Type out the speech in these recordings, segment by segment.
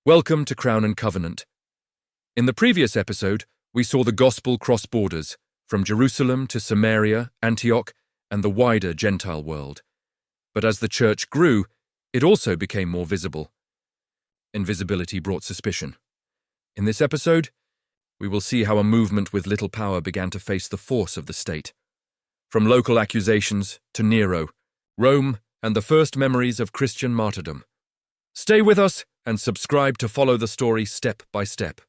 Welcome to Crown and Covenant. In the previous episode, we saw the gospel cross borders, from Jerusalem to Samaria, Antioch, and the wider Gentile world. But as the church grew, it also became more visible. Invisibility brought suspicion. In this episode, we will see how a movement with little power began to face the force of the state. From local accusations to Nero, Rome, and the first memories of Christian martyrdom. Stay with us and subscribe to follow the story step by step.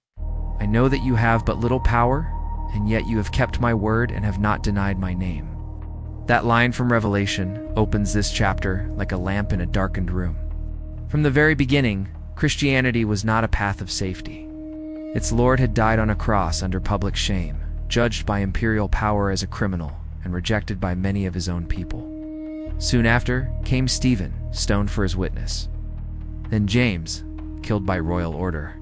I know that you have but little power, and yet you have kept my word and have not denied my name. That line from Revelation opens this chapter like a lamp in a darkened room. From the very beginning, Christianity was not a path of safety. Its Lord had died on a cross under public shame, judged by imperial power as a criminal, and rejected by many of his own people. Soon after came Stephen, stoned for his witness. Then James, killed by royal order.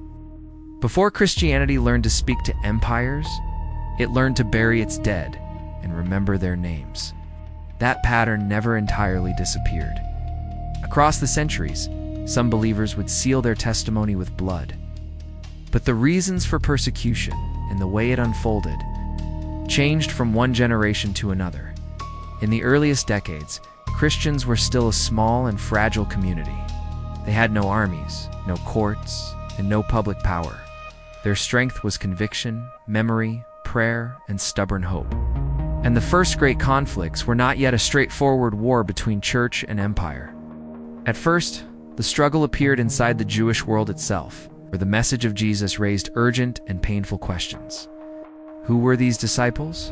Before Christianity learned to speak to empires, it learned to bury its dead and remember their names. That pattern never entirely disappeared. Across the centuries, some believers would seal their testimony with blood. But the reasons for persecution and the way it unfolded changed from one generation to another. In the earliest decades, Christians were still a small and fragile community. They had no armies, no courts, and no public power. Their strength was conviction, memory, prayer, and stubborn hope. And the first great conflicts were not yet a straightforward war between church and empire. At first, the struggle appeared inside the Jewish world itself, where the message of Jesus raised urgent and painful questions. Who were these disciples?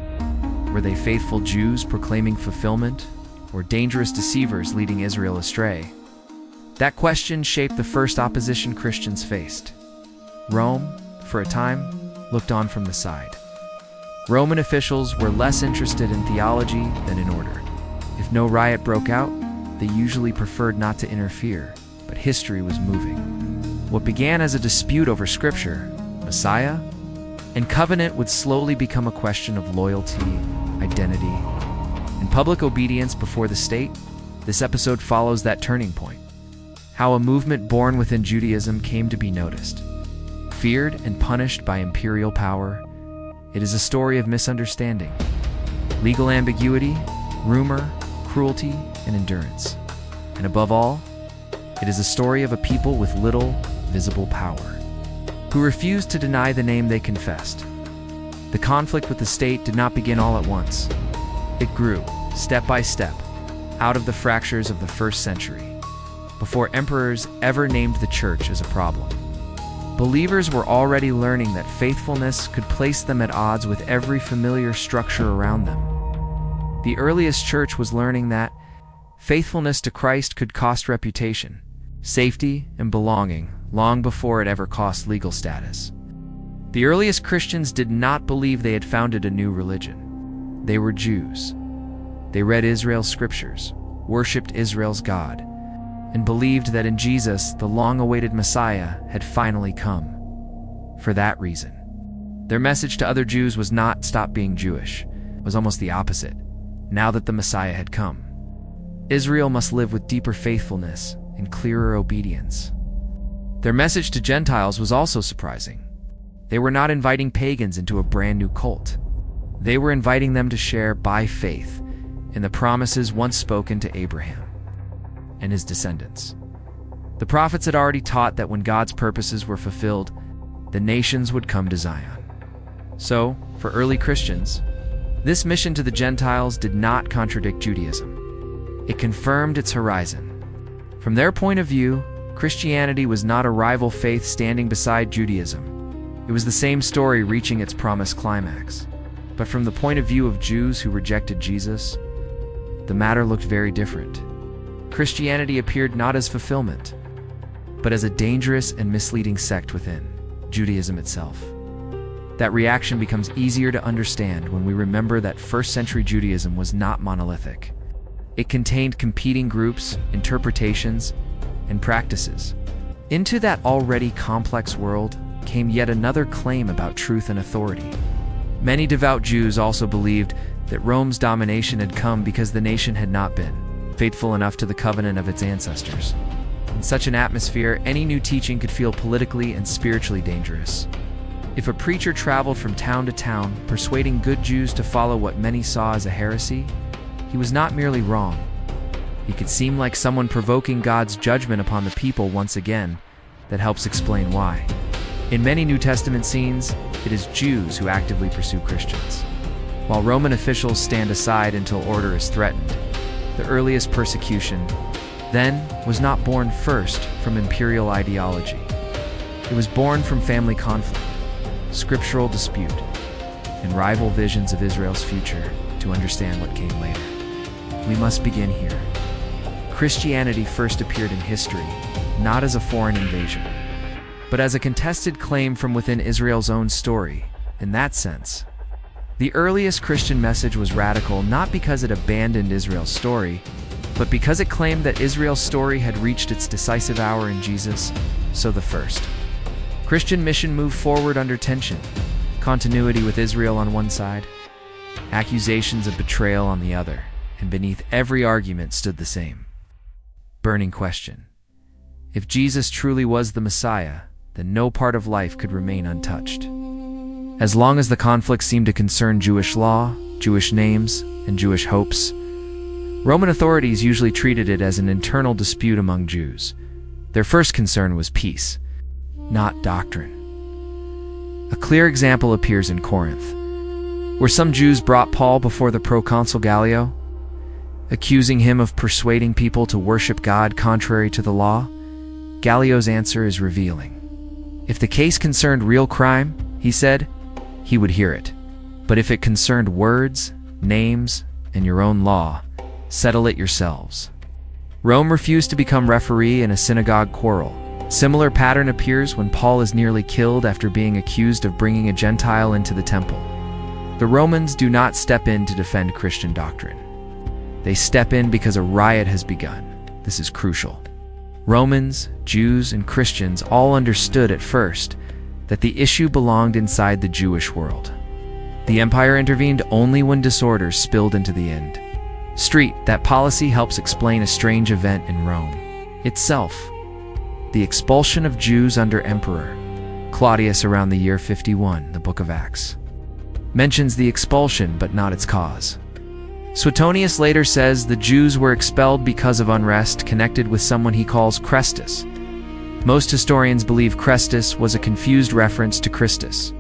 Were they faithful Jews proclaiming fulfillment, or dangerous deceivers leading Israel astray? That question shaped the first opposition Christians faced. Rome, for a time, looked on from the side. Roman officials were less interested in theology than in order. If no riot broke out, they usually preferred not to interfere, but history was moving. What began as a dispute over scripture, Messiah, and covenant would slowly become a question of loyalty, identity, and public obedience before the state. This episode follows that turning point. How a movement born within Judaism came to be noticed, feared and punished by imperial power. It is a story of misunderstanding, legal ambiguity, rumor, cruelty, and endurance. And above all, it is a story of a people with little visible power, who refused to deny the name they confessed. The conflict with the state did not begin all at once. It grew, step by step, out of the fractures of the first century, before emperors ever named the church as a problem. Believers were already learning that faithfulness could place them at odds with every familiar structure around them. The earliest church was learning that faithfulness to Christ could cost reputation, safety, and belonging long before it ever cost legal status. The earliest Christians did not believe they had founded a new religion. They were Jews. They read Israel's scriptures, worshipped Israel's God, and believed that in Jesus, the long-awaited Messiah had finally come. For that reason, their message to other Jews was not stop being Jewish. It was almost the opposite. Now that the Messiah had come, Israel must live with deeper faithfulness and clearer obedience. Their message to Gentiles was also surprising. They were not inviting pagans into a brand new cult. They were inviting them to share by faith in the promises once spoken to Abraham and his descendants. The prophets had already taught that when God's purposes were fulfilled, the nations would come to Zion. So, for early Christians, this mission to the Gentiles did not contradict Judaism. It confirmed its horizon. From their point of view, Christianity was not a rival faith standing beside Judaism. It was the same story reaching its promised climax. But from the point of view of Jews who rejected Jesus, the matter looked very different. Christianity appeared not as fulfillment, but as a dangerous and misleading sect within Judaism itself. That reaction becomes easier to understand when we remember that first-century Judaism was not monolithic. It contained competing groups, interpretations, and practices. Into that already complex world came yet another claim about truth and authority. Many devout Jews also believed that Rome's domination had come because the nation had not been faithful enough to the covenant of its ancestors. In such an atmosphere, any new teaching could feel politically and spiritually dangerous. If a preacher traveled from town to town, persuading good Jews to follow what many saw as a heresy, he was not merely wrong. He could seem like someone provoking God's judgment upon the people once again. That helps explain why. In many New Testament scenes, it is Jews who actively pursue Christians, while Roman officials stand aside until order is threatened. The earliest persecution, then, was not born first from imperial ideology. It was born from family conflict, scriptural dispute, and rival visions of Israel's future. To understand what came later, we must begin here. Christianity first appeared in history, not as a foreign invasion, but as a contested claim from within Israel's own story. In that sense, the earliest Christian message was radical not because it abandoned Israel's story, but because it claimed that Israel's story had reached its decisive hour in Jesus. So the first Christian mission moved forward under tension, continuity with Israel on one side, accusations of betrayal on the other, and beneath every argument stood the same burning question. If Jesus truly was the Messiah, then no part of life could remain untouched. As long as the conflict seemed to concern Jewish law, Jewish names, and Jewish hopes, Roman authorities usually treated it as an internal dispute among Jews. Their first concern was peace, not doctrine. A clear example appears in Corinth, where some Jews brought Paul before the proconsul Gallio, accusing him of persuading people to worship God contrary to the law. Gallio's answer is revealing. If the case concerned real crime, he said, he would hear it. But if it concerned words, names, and your own law, settle it yourselves. Rome refused to become referee in a synagogue quarrel. Similar pattern appears when Paul is nearly killed after being accused of bringing a Gentile into the temple. The Romans do not step in to defend Christian doctrine. They step in because a riot has begun. This is crucial. Romans, Jews, and Christians all understood at first that the issue belonged inside the Jewish world. The empire intervened only when disorders spilled into the end. That policy helps explain a strange event in Rome itself. The expulsion of Jews under Emperor Claudius around the year 51, the book of Acts mentions the expulsion but not its cause. Suetonius later says the Jews were expelled because of unrest connected with someone he calls Chrestus. Most historians believe Chrestus was a confused reference to Christus.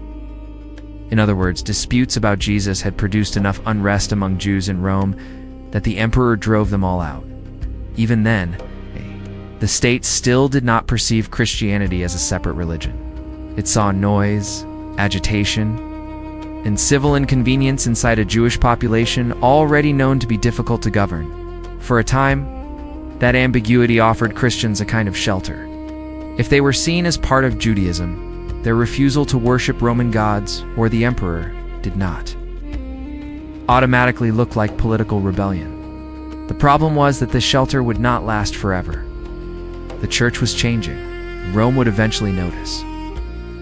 In other words, disputes about Jesus had produced enough unrest among Jews in Rome that the emperor drove them all out. Even then, the state still did not perceive Christianity as a separate religion. It saw noise, agitation, and civil inconvenience inside a Jewish population already known to be difficult to govern. For a time, that ambiguity offered Christians a kind of shelter. If they were seen as part of Judaism, their refusal to worship Roman gods or the emperor did not automatically look like political rebellion. The problem was that this shelter would not last forever. The church was changing, and Rome would eventually notice.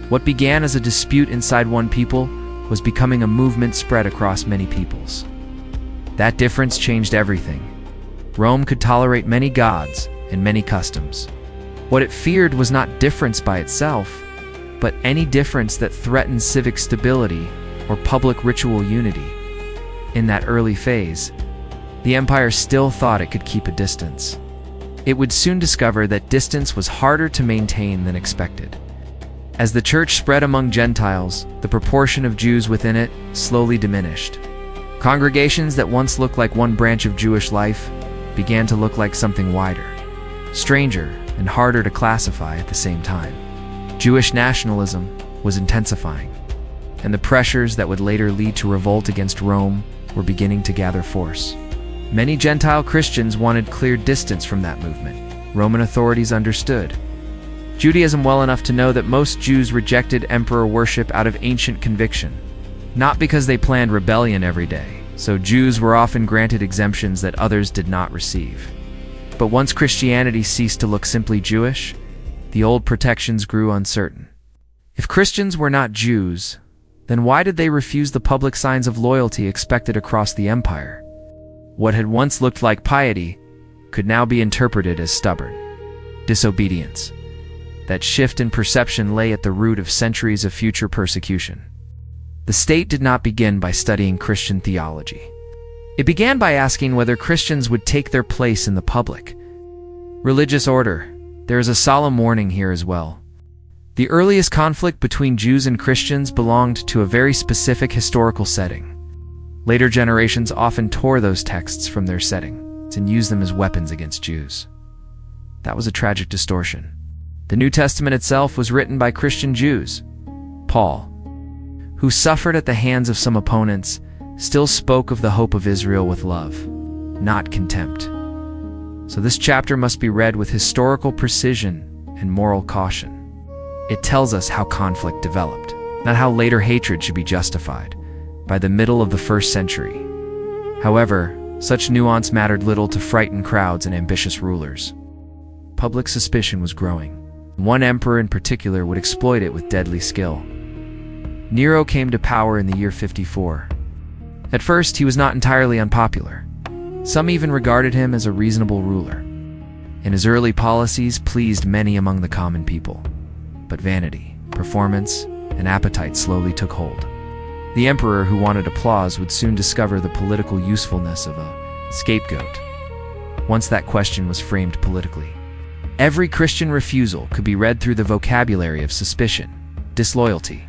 What began as a dispute inside one people was becoming a movement spread across many peoples. That difference changed everything. Rome could tolerate many gods and many customs. What it feared was not difference by itself, but any difference that threatened civic stability or public ritual unity. In that early phase, the empire still thought it could keep a distance. It would soon discover that distance was harder to maintain than expected. As the church spread among Gentiles, the proportion of Jews within it slowly diminished. Congregations that once looked like one branch of Jewish life began to look like something wider, stranger, and harder to classify at the same time. Jewish nationalism was intensifying, and the pressures that would later lead to revolt against Rome were beginning to gather force. Many Gentile Christians wanted clear distance from that movement. Roman authorities understood Judaism well enough to know that most Jews rejected emperor worship out of ancient conviction, not because they planned rebellion every day, so Jews were often granted exemptions that others did not receive. But once Christianity ceased to look simply Jewish, the old protections grew uncertain. If Christians were not Jews, then why did they refuse the public signs of loyalty expected across the empire? What had once looked like piety could now be interpreted as stubborn. disobedience. That shift in perception lay at the root of centuries of future persecution. The state did not begin by studying Christian theology. It began by asking whether Christians would take their place in the public. Religious order. There is a solemn warning here as well. The earliest conflict between Jews and Christians belonged to a very specific historical setting. Later generations often tore those texts from their setting and used them as weapons against Jews. That was a tragic distortion. The New Testament itself was written by Christian Jews. Paul, who suffered at the hands of some opponents, still spoke of the hope of Israel with love, not contempt. So this chapter must be read with historical precision and moral caution. It tells us how conflict developed, not how later hatred should be justified, by the middle of the 1st century. However, such nuance mattered little to frightened crowds and ambitious rulers. Public suspicion was growing. One emperor in particular would exploit it with deadly skill. Nero came to power in the year 54. At first, he was not entirely unpopular. Some even regarded him as a reasonable ruler, and his early policies pleased many among the common people. But vanity, performance, and appetite slowly took hold. The emperor who wanted applause would soon discover the political usefulness of a scapegoat. Once that question was framed politically, every Christian refusal could be read through the vocabulary of suspicion, disloyalty,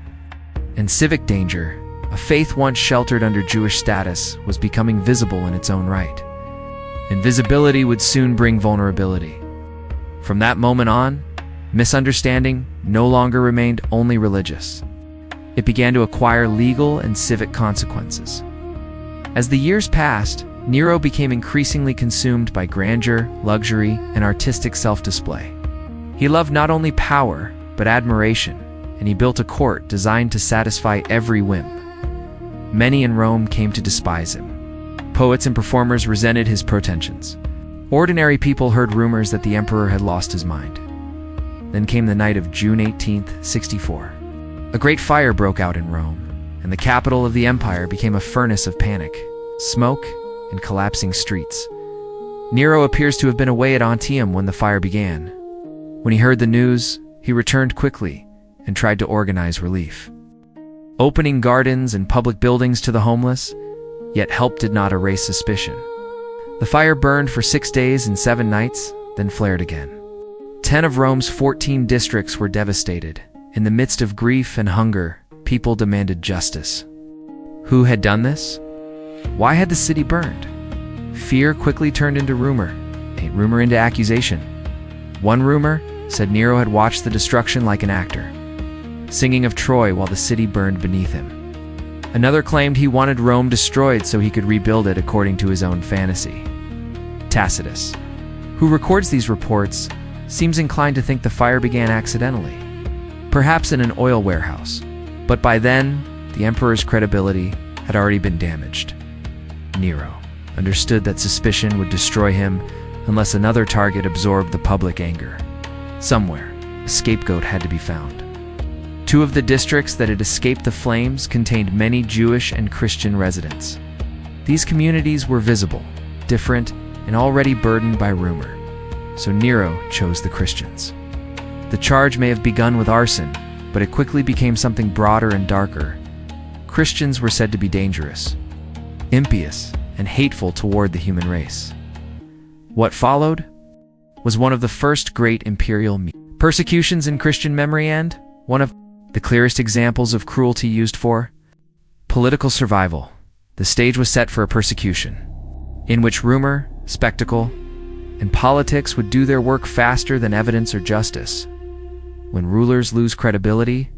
and civic danger. A faith once sheltered under Jewish status was becoming visible in its own right. And visibility would soon bring vulnerability. From that moment on, misunderstanding no longer remained only religious. It began to acquire legal and civic consequences. As the years passed, Nero became increasingly consumed by grandeur, luxury, and artistic self-display. He loved not only power, but admiration, and he built a court designed to satisfy every whim. Many in Rome came to despise him. Poets and performers resented his pretensions. Ordinary people heard rumors that the emperor had lost his mind. Then came the night of June 18, 64. A great fire broke out in Rome, and the capital of the empire became a furnace of panic, smoke, and collapsing streets. Nero appears to have been away at Antium when the fire began. When he heard the news, he returned quickly and tried to organize relief. Opening gardens and public buildings to the homeless, yet help did not erase suspicion. The fire burned for 6 days and 7 nights, then flared again. 10 of Rome's 14 districts were devastated. In the midst of grief and hunger, people demanded justice. Who had done this? Why had the city burned? Fear quickly turned into rumor, and rumor into accusation. One rumor said Nero had watched the destruction like an actor, singing of Troy while the city burned beneath him. Another claimed he wanted Rome destroyed so he could rebuild it according to his own fantasy. Tacitus, who records these reports, seems inclined to think the fire began accidentally, perhaps in an oil warehouse. But by then, the emperor's credibility had already been damaged. Nero understood that suspicion would destroy him unless another target absorbed the public anger. Somewhere, a scapegoat had to be found. 2 of the districts that had escaped the flames contained many Jewish and Christian residents. These communities were visible, different, and already burdened by rumor. So Nero chose the Christians. The charge may have begun with arson, but it quickly became something broader and darker. Christians were said to be dangerous, impious, and hateful toward the human race. What followed was one of the first great imperial persecutions in Christian memory and one of the clearest examples of cruelty used for political survival. The stage was set for a persecution, in which rumor, spectacle, and politics would do their work faster than evidence or justice. When rulers lose credibility,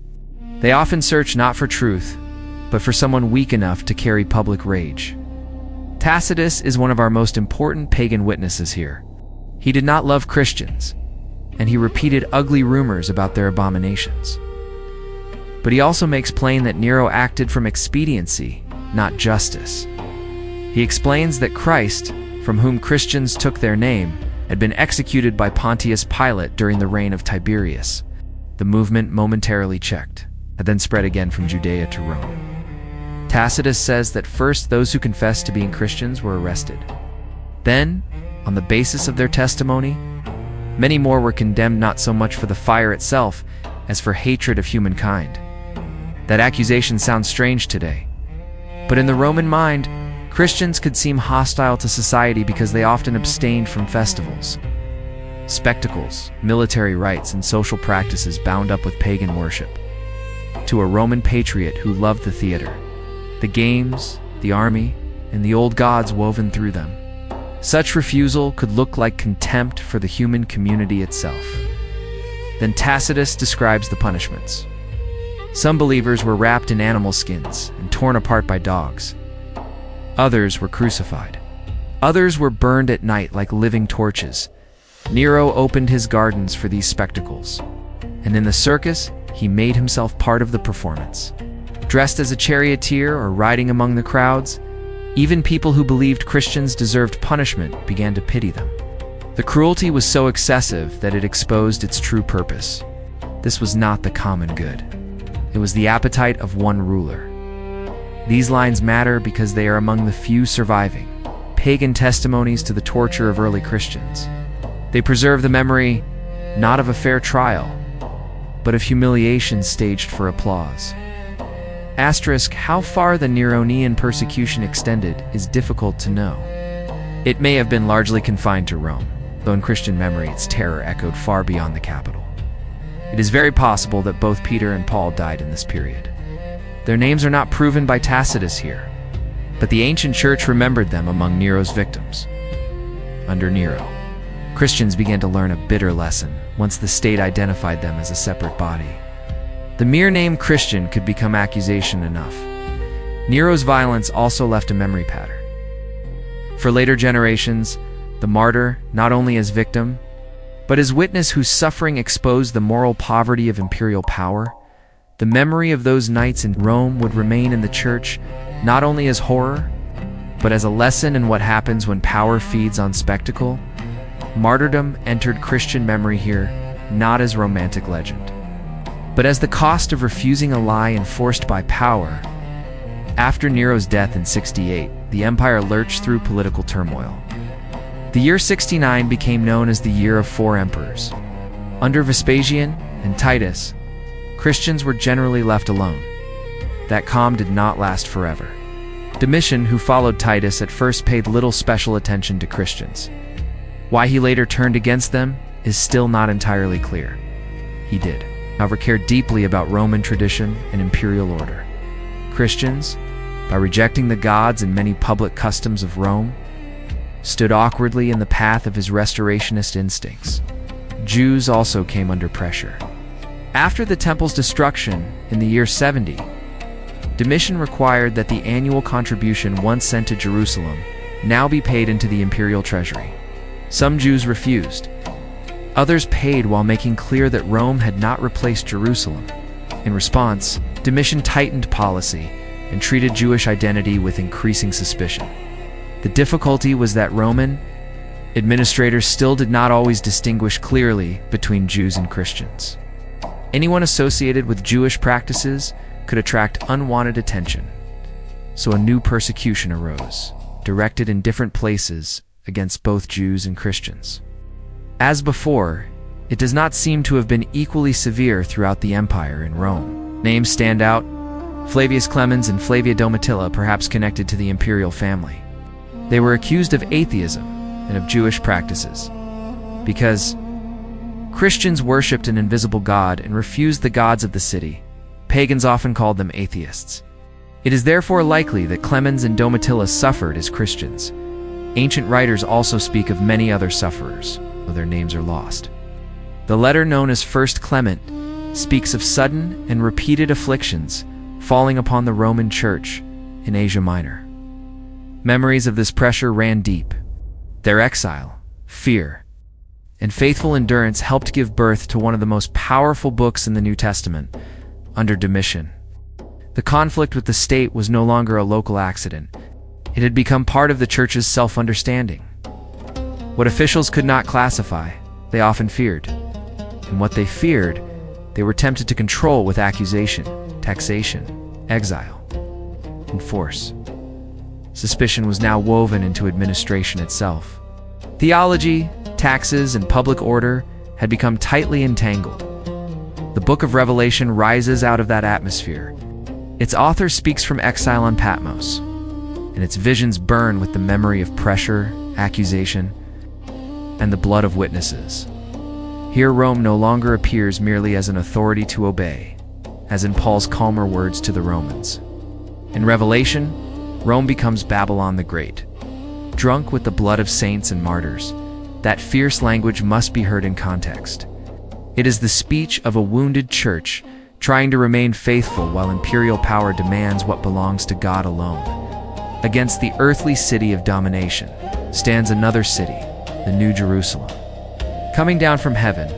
they often search not for truth, but for someone weak enough to carry public rage. Tacitus is one of our most important pagan witnesses here. He did not love Christians, and he repeated ugly rumors about their abominations. But he also makes plain that Nero acted from expediency, not justice. He explains that Christ, from whom Christians took their name, had been executed by Pontius Pilate during the reign of Tiberius. The movement momentarily checked, had then spread again from Judea to Rome. Tacitus says that first those who confessed to being Christians were arrested. Then, on the basis of their testimony, Many more were condemned not so much for the fire itself as for hatred of humankind. That accusation sounds strange today. But in the Roman mind, Christians could seem hostile to society because they often abstained from festivals, spectacles, military rites, and social practices bound up with pagan worship. To a Roman patriot who loved the theater, the games, the army, and the old gods woven through them, such refusal could look like contempt for the human community itself. Then Tacitus describes the punishments. Some believers were wrapped in animal skins and torn apart by dogs. Others were crucified. Others were burned at night like living torches. Nero opened his gardens for these spectacles, and in the circus, he made himself part of the performance. Dressed as a charioteer or riding among the crowds, even people who believed Christians deserved punishment began to pity them. The cruelty was so excessive that it exposed its true purpose. This was not the common good. It was the appetite of one ruler. These lines matter because they are among the few surviving pagan testimonies to the torture of early Christians. They preserve the memory not of a fair trial, but of humiliation staged for applause. Asterisk, how far the Neronian persecution extended is difficult to know. It may have been largely confined to Rome, though in Christian memory its terror echoed far beyond the capital. It is very possible that both Peter and Paul died in this period. Their names are not proven by Tacitus here, but the ancient church remembered them among Nero's victims. Under Nero, Christians began to learn a bitter lesson once the state identified them as a separate body. The mere name Christian could become accusation enough. Nero's violence also left a memory pattern. For later generations, the martyr, not only as victim, but as witness whose suffering exposed the moral poverty of imperial power, the memory of those nights in Rome would remain in the church not only as horror, but as a lesson in what happens when power feeds on spectacle. Martyrdom entered Christian memory here not as romantic legend, but as the cost of refusing a lie enforced by power. After Nero's death in 68, the empire lurched through political turmoil. The year 69 became known as the Year of Four Emperors. Under Vespasian and Titus, Christians were generally left alone. That calm did not last forever. Domitian, who followed Titus, at first paid little special attention to Christians. Why he later turned against them is still not entirely clear. He did, however, care deeply about Roman tradition and imperial order. Christians, by rejecting the gods and many public customs of Rome, stood awkwardly in the path of his restorationist instincts. Jews also came under pressure. After the temple's destruction in the year 70, Domitian required that the annual contribution once sent to Jerusalem now be paid into the imperial treasury. Some Jews refused. Others paid while making clear that Rome had not replaced Jerusalem. In response, Domitian tightened policy and treated Jewish identity with increasing suspicion. The difficulty was that Roman administrators still did not always distinguish clearly between Jews and Christians. Anyone associated with Jewish practices could attract unwanted attention, so a new persecution arose, directed in different places against both Jews and Christians. As before, it does not seem to have been equally severe throughout the empire in Rome. Names stand out: Flavius Clemens and Flavia Domitilla, perhaps connected to the imperial family. They were accused of atheism and of Jewish practices. Because Christians worshipped an invisible God and refused the gods of the city, pagans often called them atheists. It is therefore likely that Clemens and Domitilla suffered as Christians. Ancient writers also speak of many other sufferers, though their names are lost. The letter known as First Clement speaks of sudden and repeated afflictions falling upon the Roman Church in Asia Minor. Memories of this pressure ran deep. Their exile, fear, and faithful endurance helped give birth to one of the most powerful books in the New Testament, under Domitian. The conflict with the state was no longer a local accident. It had become part of the church's self-understanding. What officials could not classify, they often feared. And what they feared, they were tempted to control with accusation, taxation, exile, and force. Suspicion was now woven into administration itself. Theology, taxes, and public order had become tightly entangled. The book of Revelation rises out of that atmosphere. Its author speaks from exile on Patmos, and its visions burn with the memory of pressure, accusation, and the blood of witnesses. Here Rome no longer appears merely as an authority to obey, as in Paul's calmer words to the Romans. In Revelation, Rome becomes Babylon the Great, drunk with the blood of saints and martyrs. That fierce language must be heard in context. It is the speech of a wounded church trying to remain faithful while imperial power demands what belongs to God alone. Against the earthly city of domination stands another city, the New Jerusalem. Coming down from heaven,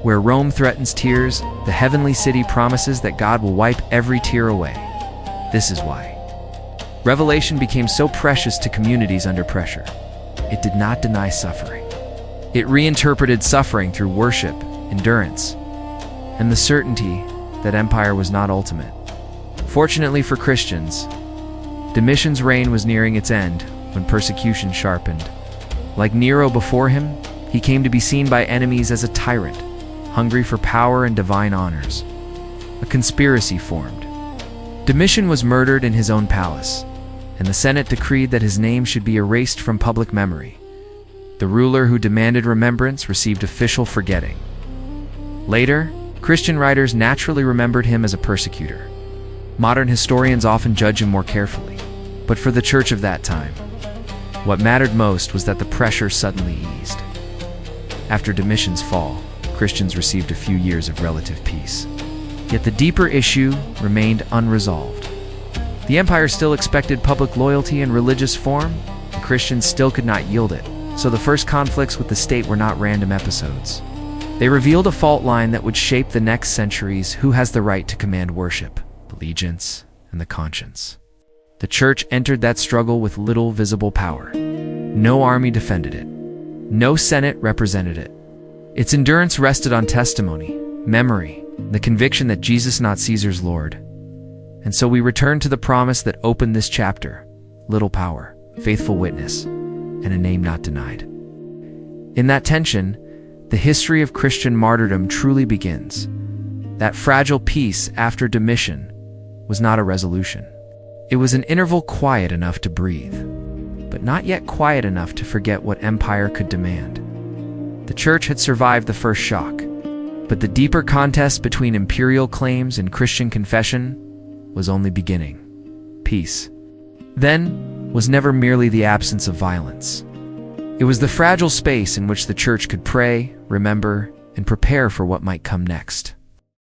where Rome threatens tears, the heavenly city promises that God will wipe every tear away. This is why Revelation became so precious to communities under pressure. It did not deny suffering. It reinterpreted suffering through worship, endurance, and the certainty that empire was not ultimate. Fortunately for Christians, Domitian's reign was nearing its end when persecution sharpened. Like Nero before him, he came to be seen by enemies as a tyrant, hungry for power and divine honors. A conspiracy formed. Domitian was murdered in his own palace, and the Senate decreed that his name should be erased from public memory. The ruler who demanded remembrance received official forgetting. Later, Christian writers naturally remembered him as a persecutor. Modern historians often judge him more carefully. But for the church of that time, what mattered most was that the pressure suddenly eased. After Domitian's fall, Christians received a few years of relative peace. Yet the deeper issue remained unresolved. The empire still expected public loyalty in religious form, and Christians still could not yield it. So the first conflicts with the state were not random episodes. They revealed a fault line that would shape the next centuries: who has the right to command worship, allegiance, and the conscience. The church entered that struggle with little visible power. No army defended it. No senate represented it. Its endurance rested on testimony, memory, the conviction that Jesus, not Caesar's Lord. And so we return to the promise that opened this chapter: little power, faithful witness, and a name not denied. In that tension, the history of Christian martyrdom truly begins. That fragile peace after Domitian was not a resolution. It was an interval quiet enough to breathe, but not yet quiet enough to forget what empire could demand. The church had survived the first shock, but the deeper contest between imperial claims and Christian confession was only beginning. Peace, then, was never merely the absence of violence. It was the fragile space in which the church could pray, remember, and prepare for what might come next.